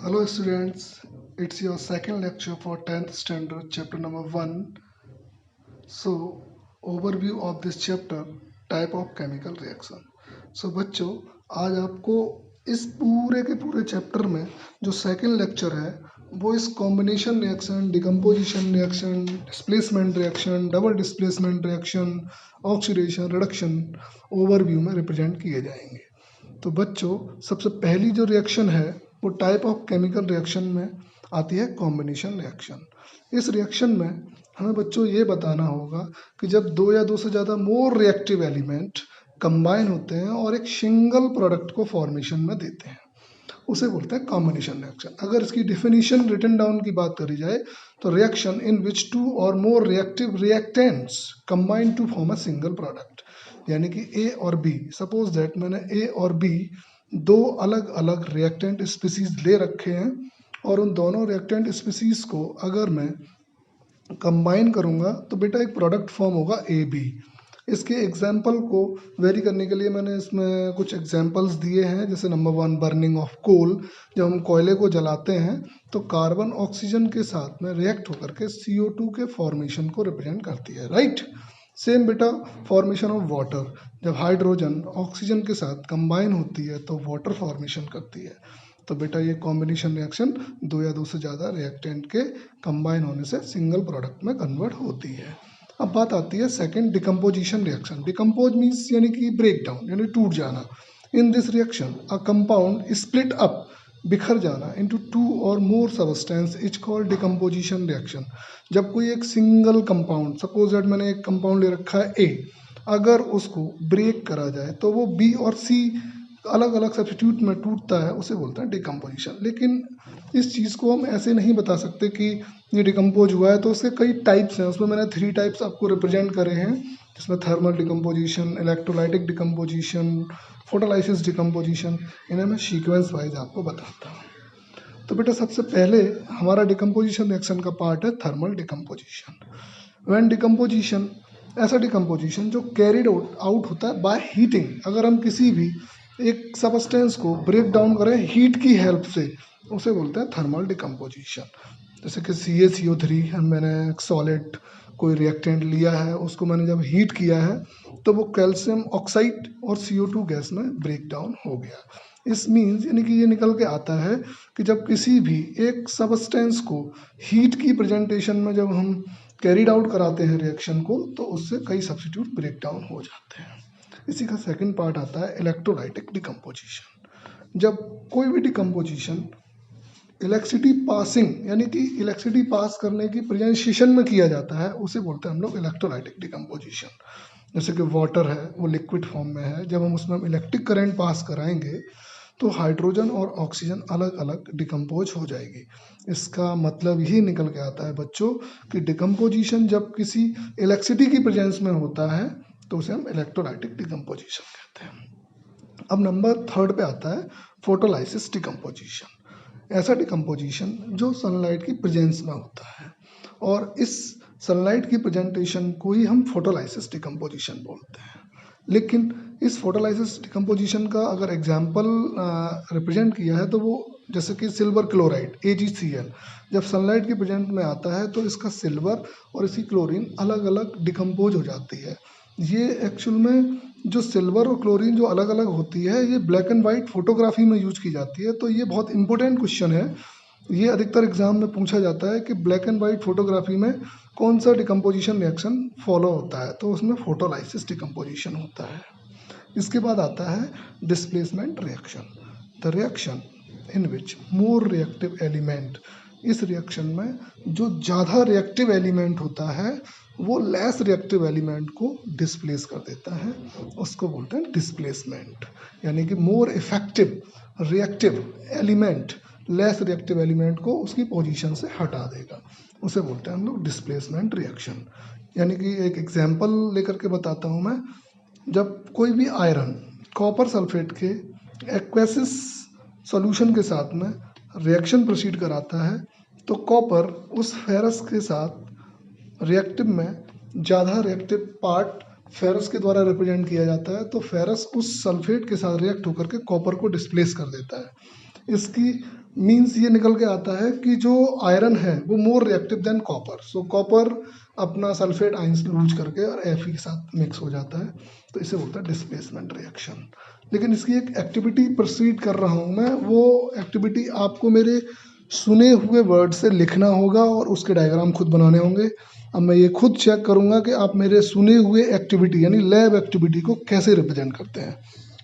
Hello students, it's your second lecture for 10th standard chapter number 1. So, overview of this chapter, type of chemical reaction. So बच्चों, आज आपको इस पूरे के पूरे चैप्टर में जो सेकंड लेक्चर है वो इस combination reaction, decomposition reaction, displacement reaction, double displacement reaction, oxidation, reduction overview में रिप्रेजेंट किए जाएंगे। तो बच्चों, सबसे पहली जो रिएक्शन है वो टाइप ऑफ केमिकल रिएक्शन में आती है कॉम्बिनेशन रिएक्शन। इस रिएक्शन में हमें बच्चों ये बताना होगा कि जब दो या दो से ज़्यादा मोर रिएक्टिव एलिमेंट कंबाइन होते हैं और एक सिंगल प्रोडक्ट को फॉर्मेशन में देते हैं, उसे बोलते हैं कॉम्बिनेशन रिएक्शन। अगर इसकी डिफिनीशन रिटन डाउन की बात करी जाए तो रिएक्शन इन विच टू और more reactive reactants combine to form a single product, यानी कि ए और बी। सपोज दैट मैंने ए और बी दो अलग अलग रिएक्टेंट स्पीसीज ले रखे हैं और उन दोनों रिएक्टेंट स्पीसीज को अगर मैं कंबाइन करूंगा तो बेटा एक प्रोडक्ट फॉर्म होगा ए बी। इसके एग्जाम्पल को वेरी करने के लिए मैंने इसमें कुछ एग्जाम्पल्स दिए हैं, जैसे नंबर 1 बर्निंग ऑफ कोल। जब हम कोयले को जलाते हैं तो कार्बन ऑक्सीजन के साथ में रिएक्ट होकर के CO2 के फॉर्मेशन को रिप्रेजेंट करती है, राइट। सेम बेटा फॉर्मेशन ऑफ वाटर, जब हाइड्रोजन ऑक्सीजन के साथ कंबाइन होती है तो वाटर फॉर्मेशन करती है। तो बेटा ये कॉम्बिनेशन रिएक्शन दो या दो से ज़्यादा रिएक्टेंट के कंबाइन होने से सिंगल प्रोडक्ट में कन्वर्ट होती है। अब बात आती है second decomposition reaction. Decompose means यानी कि ब्रेक डाउन, यानी टूट जाना। In this reaction a compound split up, बिखर जाना, इनटू टू और more substance is called decomposition reaction. जब कोई एक सिंगल कंपाउंड, सपोज दैट मैंने एक कंपाउंड ले रखा है ए, अगर उसको ब्रेक करा जाए तो वो बी और सी अलग अलग सब्स्टिट्यूट में टूटता है, उसे बोलते हैं डिकम्पोजिशन। लेकिन इस चीज़ को हम ऐसे नहीं बता सकते कि ये डिकम्पोज हुआ है, तो उसके कई टाइप्स हैं। उसमें मैंने 3 टाइप्स आपको रिप्रेजेंट करे हैं, जिसमें thermal decomposition, electrolytic decomposition, photolysis decomposition. इन्हें मैं सीक्वेंस वाइज आपको बताता हूँ। तो बेटा सबसे पहले हमारा डिकम्पोजिशन रिएक्शन का पार्ट है थर्मल डिकम्पोजिशन। व्हेन डिकम्पोजिशन, ऐसा डिकम्पोजिशन जो कैरिड आउट होता है बाय हीटिंग। अगर हम किसी भी एक सबस्टेंस को ब्रेक डाउन करें हीट की हेल्प से, उसे बोलते हैं थर्मल डिकम्पोजिशन। जैसे कि CaCO3, मैंने एक सॉलिड कोई रिएक्टेंट लिया है, उसको मैंने जब हीट किया है तो वो कैल्शियम ऑक्साइड और CO2 गैस में ब्रेक डाउन हो गया। इस मीन्स यानी कि ये निकल के आता है कि जब किसी भी एक सबस्टेंस को हीट की प्रेजेंटेशन में जब हम कैरिड आउट कराते हैं रिएक्शन को, तो उससे कई सब्स्टिट्यूट ब्रेक डाउन हो जाते हैं। इसी का सेकंड पार्ट आता है इलेक्ट्रोलाइटिक डिकम्पोजिशन। जब कोई भी डिकम्पोजिशन इलेक्ट्रिसिटी पासिंग, यानी कि इलेक्ट्रिसिटी पास करने की प्रेजेंटेशन में किया जाता है, उसे बोलते हैं हम लोग इलेक्ट्रोलाइटिक डिकम्पोजिशन। जैसे कि वाटर है, वो लिक्विड फॉर्म में है, जब हम उसमें इलेक्ट्रिक करंट पास कराएंगे तो हाइड्रोजन और ऑक्सीजन अलग अलग डिकम्पोज हो जाएगी। इसका मतलब ही निकल के आता है बच्चों कि डिकम्पोजिशन जब किसी इलेक्ट्रिसिटी की प्रेजेंस में होता है तो उसे हम इलेक्ट्रोलाइटिक डिकम्पोजिशन कहते हैं। अब नंबर 3 पे आता है फोटोलाइसिस डिकम्पोजिशन। ऐसा डिकम्पोजिशन जो सनलाइट की प्रेजेंस में होता है, और इस सनलाइट की प्रेजेंटेशन को ही हम फोटोलाइसिस डिकम्पोजिशन बोलते हैं। लेकिन इस फोटोलाइसिस डिकम्पोजिशन का अगर एग्जाम्पल रिप्रेजेंट किया है तो वो जैसे कि सिल्वर क्लोराइड AgCl, जब सनलाइट की प्रेजेंट में आता है तो इसका सिल्वर और इसकी क्लोरीन अलग अलग डिकम्पोज हो जाती है। ये एक्चुअल में जो सिल्वर और क्लोरीन जो अलग अलग होती है, ये ब्लैक एंड वाइट फोटोग्राफी में यूज की जाती है। तो ये बहुत इंपॉर्टेंट क्वेश्चन है, ये अधिकतर एग्जाम में पूछा जाता है कि ब्लैक एंड वाइट फोटोग्राफी में कौन सा डिकम्पोजिशन रिएक्शन फॉलो होता है, तो उसमें फोटोलाइसिस डिकम्पोजिशन होता है। इसके बाद आता है displacement reaction, the reaction in which more reactive element. इस रिएक्शन में जो ज़्यादा रिएक्टिव एलिमेंट होता है वो लेस रिएक्टिव एलिमेंट को डिस्प्लेस कर देता है, उसको बोलते हैं डिस्प्लेसमेंट। यानी कि more effective reactive element less reactive element को उसकी पोजीशन से हटा देगा, उसे बोलते हैं हम लोग डिस्प्लेसमेंट रिएक्शन। यानी कि एक एग्जांपल लेकर के बताता हूँ मैं। जब कोई भी आयरन कॉपर सल्फेट के एक्वेसिस सॉल्यूशन के साथ में रिएक्शन प्रोसीड कराता है तो कॉपर उस फेरस के साथ रिएक्टिव में ज़्यादा रिएक्टिव पार्ट फेरस के द्वारा रिप्रेजेंट किया जाता है, तो फेरस उस सल्फेट के साथ रिएक्ट होकर के कॉपर को डिस्प्लेस कर देता है। इसकी मीन्स ये निकल के आता है कि जो आयरन है वो मोर रिएक्टिव देन कॉपर। सो कॉपर अपना सल्फेट आयंस लूज करके और Fe के साथ मिक्स हो जाता है, तो इसे बोलता है डिस्प्लेसमेंट रिएक्शन। लेकिन इसकी एक एक्टिविटी प्रोसीड कर रहा हूँ मैं, वो एक्टिविटी आपको मेरे सुने हुए वर्ड से लिखना होगा और उसके डायग्राम खुद बनाने होंगे। अब मैं ये खुद चेक करूँगा कि आप मेरे सुने हुए एक्टिविटी यानी लैब एक्टिविटी को कैसे रिप्रेजेंट करते हैं।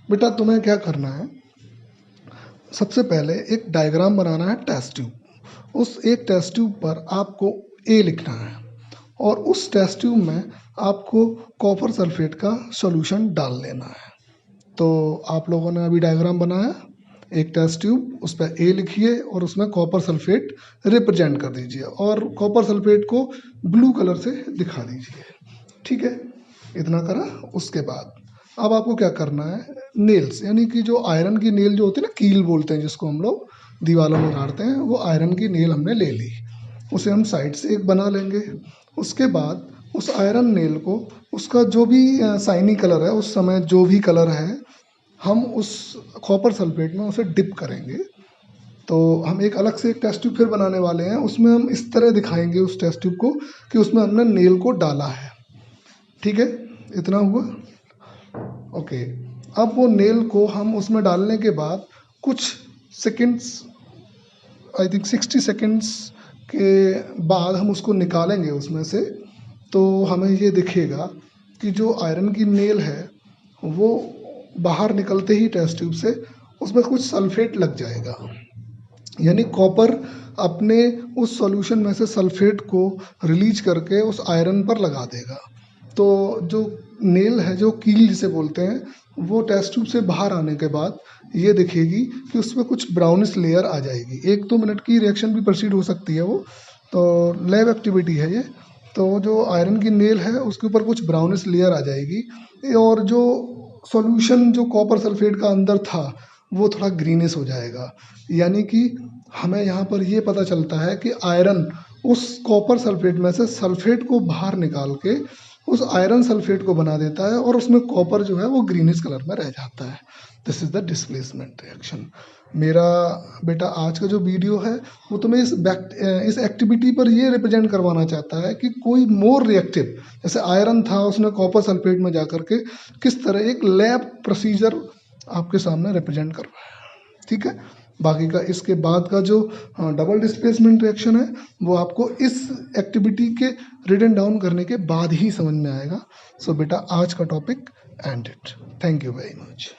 बेटा तुम्हें क्या करना है, सबसे पहले एक डायग्राम बनाना है टेस्ट ट्यूब। उस एक टेस्ट ट्यूब पर आपको ए लिखना है और उस टेस्ट ट्यूब में आपको कॉपर सल्फेट का सॉल्यूशन डाल लेना है। तो आप लोगों ने अभी डायग्राम बनाया, एक टेस्ट ट्यूब, उस पर ए लिखिए और उसमें कॉपर सल्फेट रिप्रेजेंट कर दीजिए और कॉपर सल्फेट को ब्लू कलर से दिखा दीजिए। ठीक है, इतना करा। उसके बाद अब आपको क्या करना है, नेल्स यानी कि जो आयरन की नेल जो होती है ना, कील बोलते हैं जिसको हम लोग दीवारों में गाड़ते हैं, वो आयरन की नेल हमने ले ली, उसे हम साइड से एक बना लेंगे। उसके बाद उस आयरन नेल को उसका जो भी साइनी कलर है, उस समय जो भी कलर है, हम उस कॉपर सल्फेट में उसे डिप करेंगे। तो हम एक अलग से एक टेस्ट ट्यूब फिर बनाने वाले हैं, उसमें हम इस तरह दिखाएंगे उस टेस्ट ट्यूब को कि उसमें हमने नेल को डाला है। ठीक है, इतना हुआ। ओके, अब वो नेल को हम उसमें डालने के बाद कुछ सेकंड्स, आई थिंक 60 सेकंड्स के बाद हम उसको निकालेंगे उसमें से, तो हमें ये दिखेगा कि जो आयरन की नेल है वो बाहर निकलते ही टेस्ट ट्यूब से उसमें कुछ सल्फेट लग जाएगा, यानी कॉपर अपने उस सॉल्यूशन में से सल्फेट को रिलीज करके उस आयरन पर लगा देगा। तो जो नेल है, जो कील जिसे बोलते हैं, वो टेस्ट ट्यूब से बाहर आने के बाद ये दिखेगी कि उसमें कुछ ब्राउनिश लेयर आ जाएगी। 1-2 मिनट की रिएक्शन भी प्रोसीड हो सकती है वो, तो लैब एक्टिविटी है ये। तो जो आयरन की नेल है उसके ऊपर कुछ ब्राउनिश लेयर आ जाएगी और जो सॉल्यूशन जो कॉपर सल्फेट का अंदर था वो थोड़ा ग्रीनिश हो जाएगा। यानी कि हमें यहाँ पर ये पता चलता है कि आयरन उस कॉपर सल्फेट में से सल्फेट को बाहर निकाल के उस आयरन सल्फेट को बना देता है और उसमें कॉपर जो है वो ग्रीनिश कलर में रह जाता है। This is the displacement reaction. मेरा बेटा आज का जो वीडियो है वो तुम्हें इस एक्टिविटी पर ये रिप्रेजेंट करवाना चाहता है कि कोई मोर रिएक्टिव, जैसे आयरन था उसने कॉपर सल्फेट में जा करके किस तरह एक लैब प्रोसीजर आपके सामने रिप्रेजेंट करवाया। ठीक है, बाकी का इसके बाद का जो डबल डिस्प्लेसमेंट रिएक्शन है वो आपको इस एक्टिविटी के रिटन डाउन करने के बाद ही समझ में आएगा। सो बेटा आज का topic ended. Thank you very much.